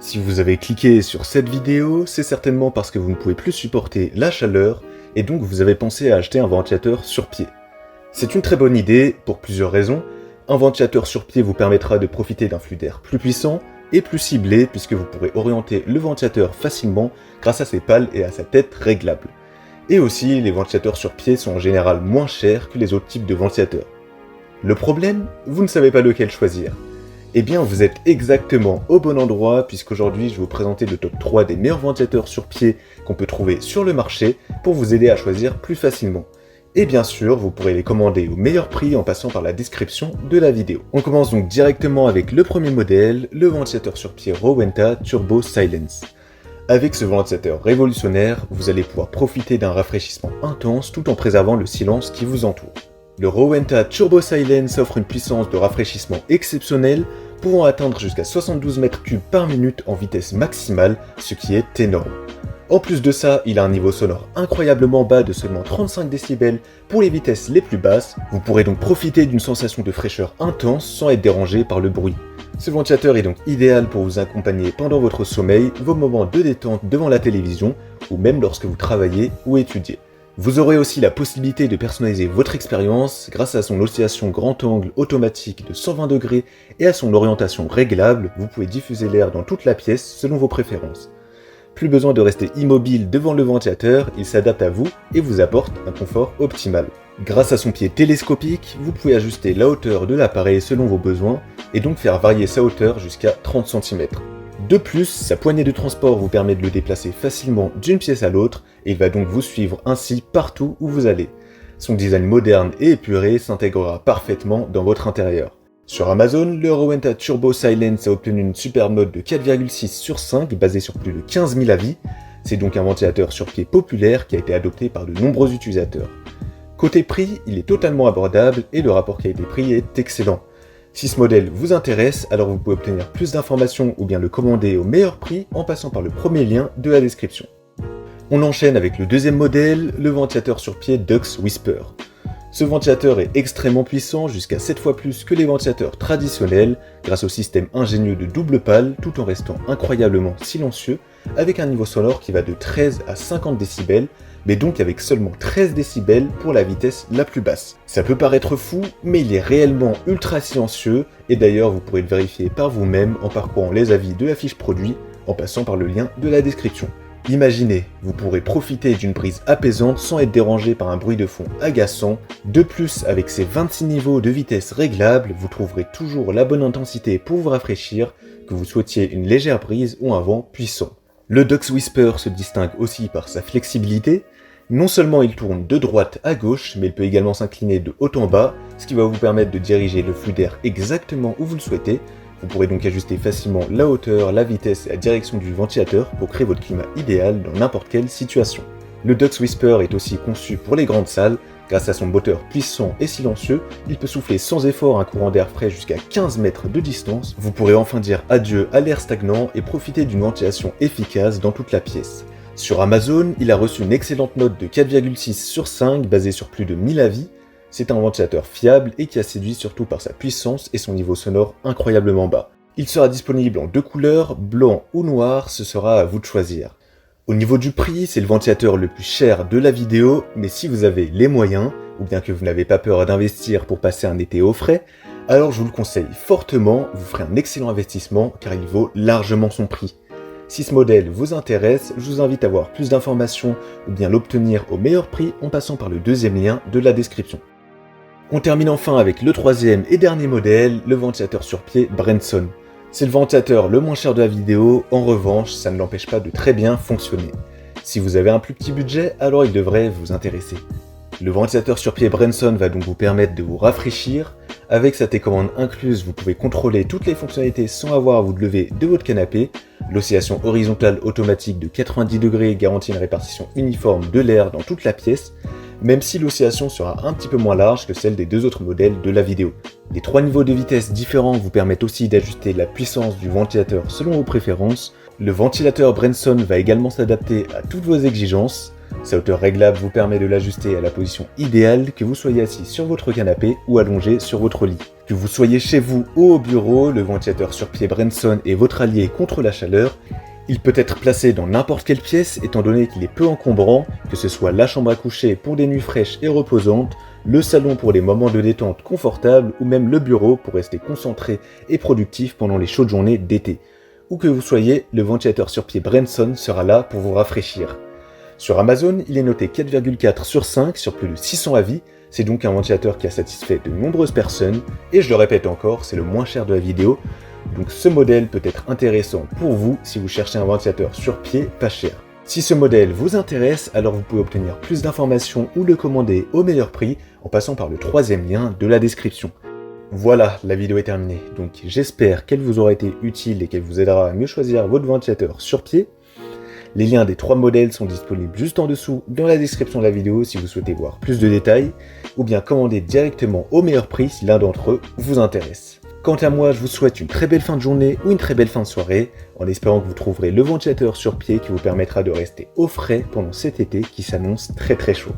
Si vous avez cliqué sur cette vidéo, c'est certainement parce que vous ne pouvez plus supporter la chaleur et donc vous avez pensé à acheter un ventilateur sur pied. C'est une très bonne idée pour plusieurs raisons. Un ventilateur sur pied vous permettra de profiter d'un flux d'air plus puissant et plus ciblé puisque vous pourrez orienter le ventilateur facilement grâce à ses pales et à sa tête réglable. Et aussi, les ventilateurs sur pied sont en général moins chers que les autres types de ventilateurs. Le problème, vous ne savez pas lequel choisir. Eh bien, vous êtes exactement au bon endroit puisqu'aujourd'hui, je vais vous présenter le top 3 des meilleurs ventilateurs sur pied qu'on peut trouver sur le marché pour vous aider à choisir plus facilement. Et bien sûr, vous pourrez les commander au meilleur prix en passant par la description de la vidéo. On commence donc directement avec le premier modèle, le ventilateur sur pied Rowenta Turbo Silence. Avec ce ventilateur révolutionnaire, vous allez pouvoir profiter d'un rafraîchissement intense tout en préservant le silence qui vous entoure. Le Rowenta Turbo Silence offre une puissance de rafraîchissement exceptionnelle, pouvant atteindre jusqu'à 72 mètres cubes par minute en vitesse maximale, ce qui est énorme. En plus de ça, il a un niveau sonore incroyablement bas de seulement 35 décibels pour les vitesses les plus basses. Vous pourrez donc profiter d'une sensation de fraîcheur intense sans être dérangé par le bruit. Ce ventilateur est donc idéal pour vous accompagner pendant votre sommeil, vos moments de détente devant la télévision ou même lorsque vous travaillez ou étudiez. Vous aurez aussi la possibilité de personnaliser votre expérience grâce à son oscillation grand angle automatique de 120 degrés et à son orientation réglable. Vous pouvez diffuser l'air dans toute la pièce selon vos préférences. Plus besoin de rester immobile devant le ventilateur, il s'adapte à vous et vous apporte un confort optimal. Grâce à son pied télescopique, vous pouvez ajuster la hauteur de l'appareil selon vos besoins et donc faire varier sa hauteur jusqu'à 30 cm. De plus, sa poignée de transport vous permet de le déplacer facilement d'une pièce à l'autre et il va donc vous suivre ainsi partout où vous allez. Son design moderne et épuré s'intégrera parfaitement dans votre intérieur. Sur Amazon, le Rowenta Turbo Silence a obtenu une superbe note de 4,6 sur 5 basée sur plus de 15 000 avis. C'est donc un ventilateur sur pied populaire qui a été adopté par de nombreux utilisateurs. Côté prix, il est totalement abordable et le rapport qualité-prix est excellent. Si ce modèle vous intéresse, alors vous pouvez obtenir plus d'informations ou bien le commander au meilleur prix en passant par le premier lien de la description. On enchaîne avec le deuxième modèle, le ventilateur sur pied Dux Whisper. Ce ventilateur est extrêmement puissant, jusqu'à 7 fois plus que les ventilateurs traditionnels, grâce au système ingénieux de double pale, tout en restant incroyablement silencieux, avec un niveau sonore qui va de 13 à 50 décibels, mais donc avec seulement 13 décibels pour la vitesse la plus basse. Ça peut paraître fou, mais il est réellement ultra silencieux, et d'ailleurs vous pourrez le vérifier par vous-même en parcourant les avis de la fiche produit, en passant par le lien de la description. Imaginez, vous pourrez profiter d'une brise apaisante sans être dérangé par un bruit de fond agaçant. De plus, avec ses 26 niveaux de vitesse réglables, vous trouverez toujours la bonne intensité pour vous rafraîchir, que vous souhaitiez une légère brise ou un vent puissant. Le Dux Whisper se distingue aussi par sa flexibilité. Non seulement il tourne de droite à gauche, mais il peut également s'incliner de haut en bas, ce qui va vous permettre de diriger le flux d'air exactement où vous le souhaitez. Vous pourrez donc ajuster facilement la hauteur, la vitesse et la direction du ventilateur pour créer votre climat idéal dans n'importe quelle situation. Le Dux Whisper est aussi conçu pour les grandes salles. Grâce à son moteur puissant et silencieux, il peut souffler sans effort un courant d'air frais jusqu'à 15 mètres de distance. Vous pourrez enfin dire adieu à l'air stagnant et profiter d'une ventilation efficace dans toute la pièce. Sur Amazon, il a reçu une excellente note de 4,6 sur 5 basée sur plus de 1000 avis. C'est un ventilateur fiable et qui a séduit surtout par sa puissance et son niveau sonore incroyablement bas. Il sera disponible en deux couleurs, blanc ou noir, ce sera à vous de choisir. Au niveau du prix, c'est le ventilateur le plus cher de la vidéo, mais si vous avez les moyens, ou bien que vous n'avez pas peur d'investir pour passer un été au frais, alors je vous le conseille fortement, vous ferez un excellent investissement car il vaut largement son prix. Si ce modèle vous intéresse, je vous invite à voir plus d'informations ou bien l'obtenir au meilleur prix en passant par le deuxième lien de la description. On termine enfin avec le troisième et dernier modèle, le ventilateur sur pied Brenson. C'est le ventilateur le moins cher de la vidéo, en revanche, ça ne l'empêche pas de très bien fonctionner. Si vous avez un plus petit budget, alors il devrait vous intéresser. Le ventilateur sur pied Brenson va donc vous permettre de vous rafraîchir. Avec sa télécommande incluse, vous pouvez contrôler toutes les fonctionnalités sans avoir à vous lever de votre canapé. L'oscillation horizontale automatique de 90 degrés garantit une répartition uniforme de l'air dans toute la pièce, même si l'oscillation sera un petit peu moins large que celle des deux autres modèles de la vidéo. Les trois niveaux de vitesse différents vous permettent aussi d'ajuster la puissance du ventilateur selon vos préférences. Le ventilateur Brenson va également s'adapter à toutes vos exigences. Sa hauteur réglable vous permet de l'ajuster à la position idéale, que vous soyez assis sur votre canapé ou allongé sur votre lit. Que vous soyez chez vous ou au bureau, le ventilateur sur pied Brenson est votre allié contre la chaleur. Il peut être placé dans n'importe quelle pièce étant donné qu'il est peu encombrant, que ce soit la chambre à coucher pour des nuits fraîches et reposantes, le salon pour des moments de détente confortables ou même le bureau pour rester concentré et productif pendant les chaudes journées d'été. Où que vous soyez, le ventilateur sur pied Brenson sera là pour vous rafraîchir. Sur Amazon, il est noté 4,4 sur 5 sur plus de 600 avis, c'est donc un ventilateur qui a satisfait de nombreuses personnes, et je le répète encore, c'est le moins cher de la vidéo, donc ce modèle peut être intéressant pour vous si vous cherchez un ventilateur sur pied pas cher. Si ce modèle vous intéresse, alors vous pouvez obtenir plus d'informations ou le commander au meilleur prix en passant par le troisième lien de la description. Voilà, la vidéo est terminée, donc j'espère qu'elle vous aura été utile et qu'elle vous aidera à mieux choisir votre ventilateur sur pied. Les liens des 3 modèles sont disponibles juste en dessous dans la description de la vidéo si vous souhaitez voir plus de détails, ou bien commander directement au meilleur prix si l'un d'entre eux vous intéresse. Quant à moi, je vous souhaite une très belle fin de journée ou une très belle fin de soirée, en espérant que vous trouverez le ventilateur sur pied qui vous permettra de rester au frais pendant cet été qui s'annonce très chaud.